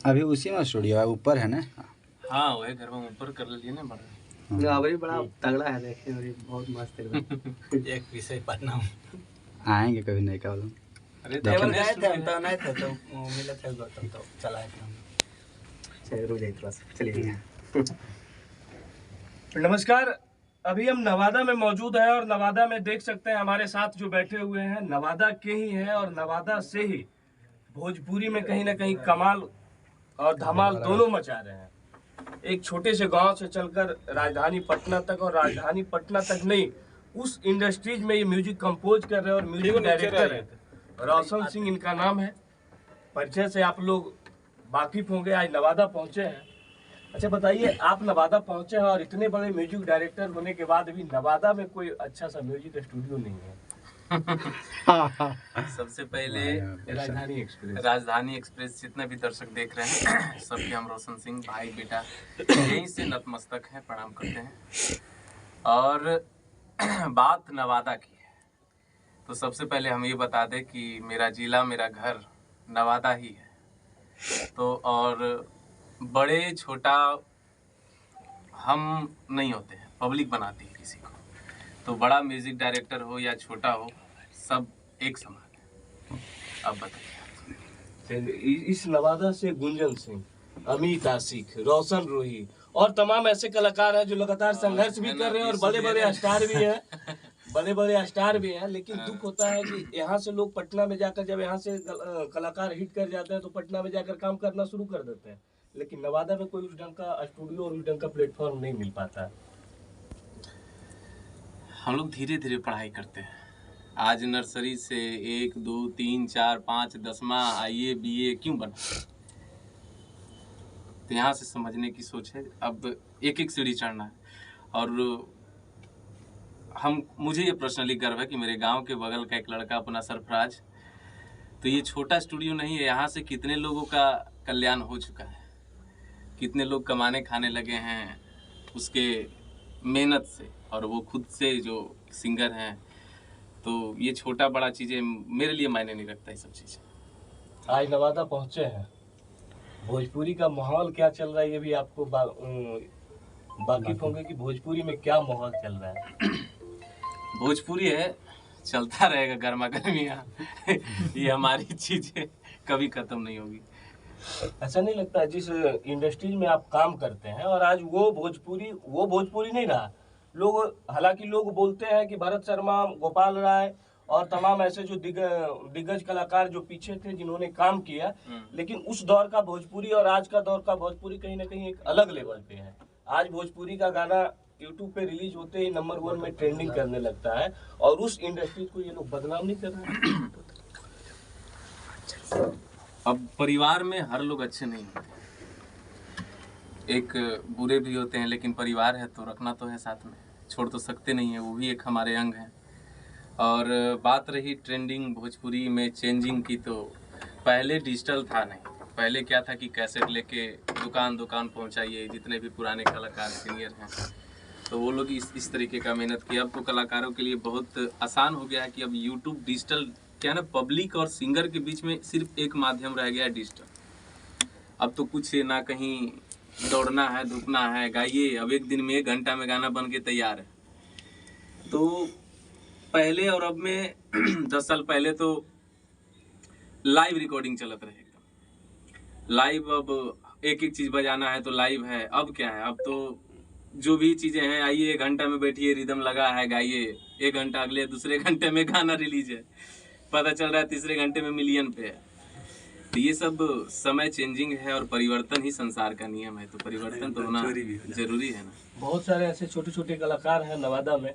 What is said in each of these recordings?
अभी उसी में स्टूडियो है, ऊपर है ना? हाँ वही घर में ऊपर कर लिए ना बड़ा। गावरी बड़ा तगड़ा है, देखिए और बहुत मस्त एकदम। एक विषय पढ़ना आएंगे कभी, नहीं का बोलूँ। अरे टेबल गए थे हम तो नहीं थे तो मिले थे गौतम तो चला है हम। चलिए रुक जाइए थोड़ा सा, चलिए। नमस्कार, अभी हम नवादा में मौजूद हैं और नवादा में देख सकते हैं हमारे साथ जो बैठे हुए हैं नवादा के ही हैं और नवादा से ही भोजपुरी में कहीं ना कहीं कमाल और धमाल दोनों मचा रहे हैं। एक छोटे से गांव से चलकर राजधानी पटना तक, और राजधानी पटना तक नहीं, उस इंडस्ट्रीज में ये म्यूजिक कंपोज कर रहे हैं और म्यूजिक डायरेक्टर है। रोशन सिंह इनका नाम है। परिचय से आप लोग वाकिफ होंगे, आज नवादा पहुंचे हैं। अच्छा बताइए, आप नवादा पहुंचे हैं और इतने बड़े म्यूजिक डायरेक्टर होने के बाद भी नवादा में कोई अच्छा सा म्यूजिक स्टूडियो नहीं है। सबसे पहले राजधानी एक्सप्रेस जितने भी दर्शक देख रहे हैं सबके हम रोशन सिंह भाई बेटा यहीं से नतमस्तक हैं, प्रणाम करते हैं। और बात नवादा की है तो सबसे पहले हम ये बता दें कि मेरा जिला, मेरा घर नवादा ही है। तो और बड़े छोटा हम नहीं होते हैं, पब्लिक बनाती है किसी को। तो बड़ा म्यूजिक डायरेक्टर हो या छोटा हो, सब एक समान है। अब बताइए। इस नवादा से गुंजन सिंह, अमित आशिक, रोशन रोही और तमाम ऐसे कलाकार हैं जो लगातार संघर्ष भी कर रहे हैं और बड़े बड़े स्टार भी हैं, बड़े बड़े स्टार भी हैं। लेकिन दुख होता है कि यहाँ से लोग पटना में जाकर, जब यहाँ से कलाकार हिट कर जाते हैं तो पटना में जाकर काम करना शुरू कर देते हैं। लेकिन नवादा में कोई उस ढंग का स्टूडियो और उस ढंग का प्लेटफॉर्म नहीं मिल पाता। हम लोग धीरे धीरे पढ़ाई करते हैं। आज नर्सरी से 1 2 3 4 5 10वां IAA BA क्यों बना, तो यहाँ से समझने की सोच है। अब एक एक सीढ़ी चढ़ना है। और मुझे ये पर्सनली गर्व है कि मेरे गांव के बगल का एक लड़का अपना सरफराज, तो ये छोटा स्टूडियो नहीं है, यहाँ से कितने लोगों का कल्याण हो चुका है, कितने लोग कमाने खाने लगे हैं उसके मेहनत से, और वो खुद से जो सिंगर हैं। तो ये छोटा बड़ा चीज़ें मेरे लिए मायने नहीं रखता ये सब चीज़ें। आज नवादा पहुंचे हैं, भोजपुरी का माहौल क्या चल रहा है ये भी आपको वाकिफ होंगे कि भोजपुरी में क्या माहौल चल रहा है। भोजपुरी है, चलता रहेगा गर्मा गर्मियाँ। ये हमारी चीज़ें कभी ख़त्म नहीं होगी। ऐसा नहीं लगता जिस इंडस्ट्री में आप काम करते हैं और आज वो भोजपुरी नहीं रहा। लोग, हालांकि लोग बोलते हैं कि भरत शर्मा, गोपाल राय और तमाम ऐसे जो दिग्गज कलाकार जो पीछे थे जिन्होंने काम किया, लेकिन उस दौर का भोजपुरी और आज का दौर का भोजपुरी कहीं ना कहीं एक अलग लेवल पे है। आज भोजपुरी का गाना यूट्यूब पे रिलीज होते ही नंबर 1 में ट्रेंडिंग करने लगता है और उस इंडस्ट्री को ये लोग बदनाम नहीं कर रहे हैं। अब परिवार में हर लोग अच्छे नहीं होते, एक बुरे भी होते हैं, लेकिन परिवार है तो रखना तो है साथ में, छोड़ तो सकते नहीं है, वो भी एक हमारे अंग हैं। और बात रही ट्रेंडिंग भोजपुरी में चेंजिंग की, तो पहले डिजिटल था नहीं। पहले क्या था कि कैसेट लेके दुकान पहुंचाइए, जितने भी पुराने कलाकार सीनियर हैं तो वो लोग इस तरीके का मेहनत किया। अब तो कलाकारों के लिए बहुत आसान हो गया है कि अब यूट्यूब डिजिटल क्या ना, पब्लिक और सिंगर के बीच में सिर्फ एक माध्यम रह गया है, डिजिटल। अब तो कुछ ना कहीं दौड़ना है, धूपना है, गाइए, अब एक दिन में 1 घंटा में गाना बन के तैयार है। तो पहले और अब में 10 साल पहले तो लाइव रिकॉर्डिंग चलत रहे, एकदम लाइव। अब एक एक चीज़ बजाना है तो लाइव है। अब क्या है, अब तो जो भी चीज़ें हैं, आइए 1 घंटा में बैठिए, रिदम लगा है, गाइए, 1 घंटा, अगले दूसरे घंटे में गाना रिलीज है, पता चल रहा है तीसरे घंटे में मिलियन पे है। तो ये सब समय चेंजिंग है और परिवर्तन ही संसार का नियम है, तो परिवर्तन तो होना जरूरी है ना। बहुत सारे ऐसे छोटे छोटे कलाकार हैं नवादा में,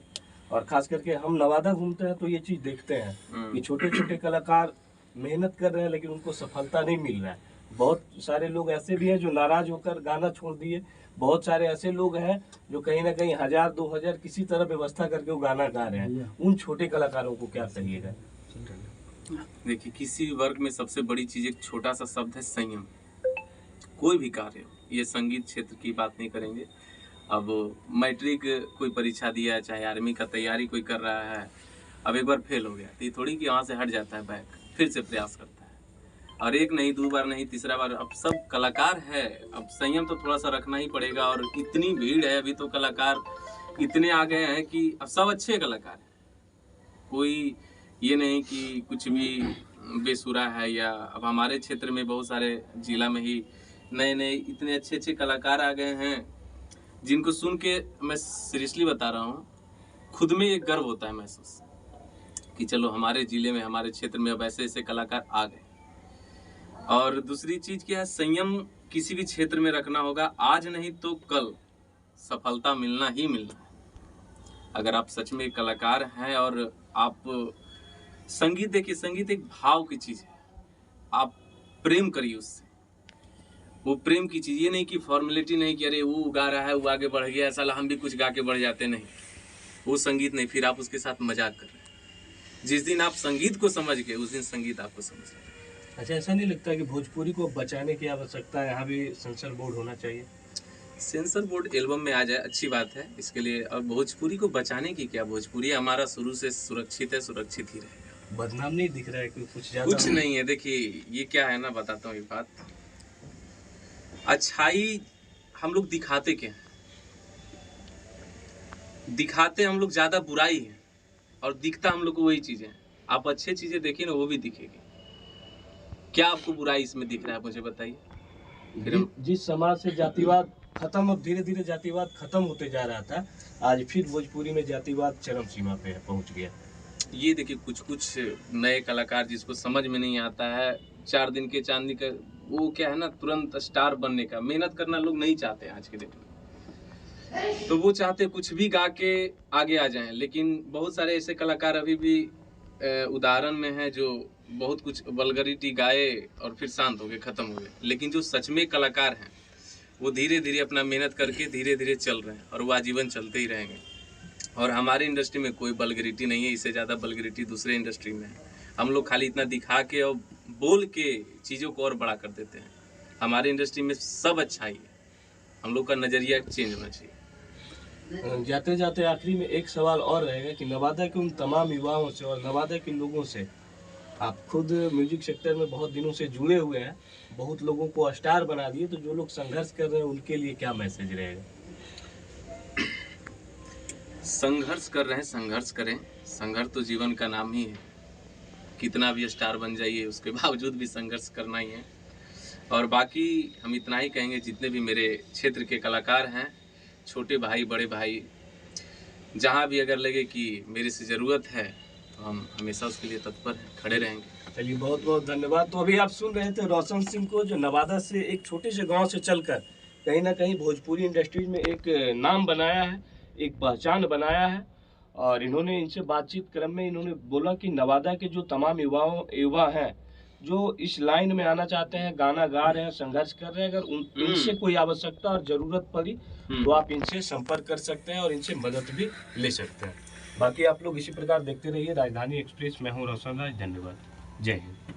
और खास करके हम नवादा घूमते हैं तो ये चीज़ देखते हैं कि छोटे छोटे कलाकार मेहनत कर रहे हैं लेकिन उनको सफलता नहीं मिल रहा है। बहुत सारे लोग ऐसे भी हैं जो नाराज होकर गाना छोड़ दिए। बहुत सारे ऐसे लोग हैं जो कहीं ना कहीं 1000-2000 किसी तरह व्यवस्था करके वो गाना गा रहे हैं। उन छोटे कलाकारों को क्या कहिएगा? देखिए, किसी वर्ग में सबसे बड़ी चीज़ एक छोटा सा शब्द है, संयम। कोई भी कार्य हो, ये संगीत क्षेत्र की बात नहीं करेंगे। अब मैट्रिक कोई परीक्षा दिया है, चाहे आर्मी का तैयारी कोई कर रहा है, अब एक बार फेल हो गया तो ये थोड़ी कि वहाँ से हट जाता है बैक, फिर से प्रयास करता है। और एक नहीं, 2 बार नहीं, तीसरा बार। अब सब कलाकार है, अब संयम तो थोड़ा सा रखना ही पड़ेगा। और इतनी भीड़ है, अभी तो कलाकार इतने आ गए हैं कि अब सब अच्छे कलाकार हैं। कोई ये नहीं कि कुछ भी बेसुरा है। या अब हमारे क्षेत्र में बहुत सारे जिला में ही नए नए इतने अच्छे अच्छे कलाकार आ गए हैं, जिनको सुन के मैं सीरियसली बता रहा हूँ, खुद में एक गर्व होता है महसूस कि चलो हमारे जिले में, हमारे क्षेत्र में अब ऐसे ऐसे कलाकार आ गए। और दूसरी चीज क्या है, संयम किसी भी क्षेत्र में रखना होगा। आज नहीं तो कल सफलता मिलना ही मिलना है। अगर आप सच में कलाकार हैं और आप संगीत, देखिए संगीत एक भाव की चीज है, आप प्रेम करिए उससे। वो प्रेम की चीज, ये नहीं कि फॉर्मेलिटी नहीं कि अरे वो गा रहा है, वो आगे बढ़ गया, साला हम भी कुछ गा के बढ़ जाते, नहीं, वो संगीत नहीं। फिर आप उसके साथ मजाक कर रहे हैं। जिस दिन आप संगीत को समझ गए, उस दिन संगीत आपको समझ गए। अच्छा, ऐसा नहीं लगता कि भोजपुरी को बचाने की आवश्यकता है, यहाँ भी सेंसर बोर्ड होना चाहिए? सेंसर बोर्ड एल्बम में आ जाए, अच्छी बात है इसके लिए। और भोजपुरी को बचाने की क्या, भोजपुरी हमारा शुरू से सुरक्षित है, सुरक्षित ही रहेगा। बदनाम नहीं दिख रहा है कि कुछ ज्यादा? कुछ नहीं है। देखिए ये क्या है ना, बताता हूँ एक बात। अच्छाई हम लोग दिखाते क्या हैं? दिखाते हम लोग ज्यादा बुराई है, और दिखता हम लोग को वही चीजें। आप अच्छे चीजें देखिए ना, वो भी दिखेगी। क्या आपको बुराई इसमें दिख रहा है, मुझे बताइए। जिस समाज से जातिवाद खत्म और धीरे धीरे जातिवाद खत्म होते जा रहा था, आज फिर भोजपुरी में जातिवाद चरम सीमा पे पहुंच गया। ये देखिए कुछ कुछ नए कलाकार जिसको समझ में नहीं आता है, 4 दिन के चांदनी का वो क्या है ना, तुरंत स्टार बनने का मेहनत करना लोग नहीं चाहते आज के दिन में। तो वो चाहते कुछ भी गा के आगे आ जाएं। लेकिन बहुत सारे ऐसे कलाकार अभी भी उदाहरण में हैं जो बहुत कुछ वल्गरिटी गाए और फिर शांत हो गए, खत्म हो गए। लेकिन जो सच में कलाकार हैं, वो धीरे धीरे अपना मेहनत करके धीरे धीरे चल रहे हैं, और वो आजीवन चलते ही रहेंगे। और हमारी इंडस्ट्री में कोई वल्गरिटी नहीं है, इससे ज़्यादा वल्गरिटी दूसरे इंडस्ट्री में है। हम लोग खाली इतना दिखा के और बोल के चीज़ों को और बड़ा कर देते हैं। हमारी इंडस्ट्री में सब अच्छा ही है, हम लोग का नज़रिया चेंज होना चाहिए। जाते जाते आखिरी में एक सवाल और रहेगा कि नवादा के उन तमाम युवाओं से और नवादा के लोगों से, आप खुद म्यूजिक सेक्टर में बहुत दिनों से जुड़े हुए हैं, बहुत लोगों को स्टार बना दिए, तो जो लोग संघर्ष कर रहे हैं उनके लिए क्या मैसेज रहेगा? संघर्ष कर रहे हैं, संघर्ष करें। संघर्ष तो जीवन का नाम ही है। कितना भी स्टार बन जाइए, उसके बावजूद भी संघर्ष करना ही है। और बाकी हम इतना ही कहेंगे, जितने भी मेरे क्षेत्र के कलाकार हैं, छोटे भाई बड़े भाई, जहाँ भी अगर लगे कि मेरे से ज़रूरत है, तो हम हमेशा उसके लिए तत्पर हैं, खड़े रहेंगे। चलिए, बहुत बहुत धन्यवाद। तो अभी आप सुन रहे थे रोशन सिंह को, जो नवादा से एक छोटे से गांव से चलकर कहीं ना कहीं भोजपुरी इंडस्ट्रीज में एक नाम बनाया है, एक पहचान बनाया है। और इन्होंने, इनसे बातचीत क्रम में इन्होंने बोला कि नवादा के जो तमाम युवा हैं जो इस लाइन में आना चाहते हैं, गाना गा रहे हैं, संघर्ष कर रहे हैं, अगर इनसे कोई आवश्यकता और जरूरत पड़ी तो आप इनसे संपर्क कर सकते हैं और इनसे मदद भी ले सकते हैं। बाकी आप लोग इसी प्रकार देखते रहिए राजधानी एक्सप्रेस। मैं हूँ रोशन राज, धन्यवाद, जय हिंद।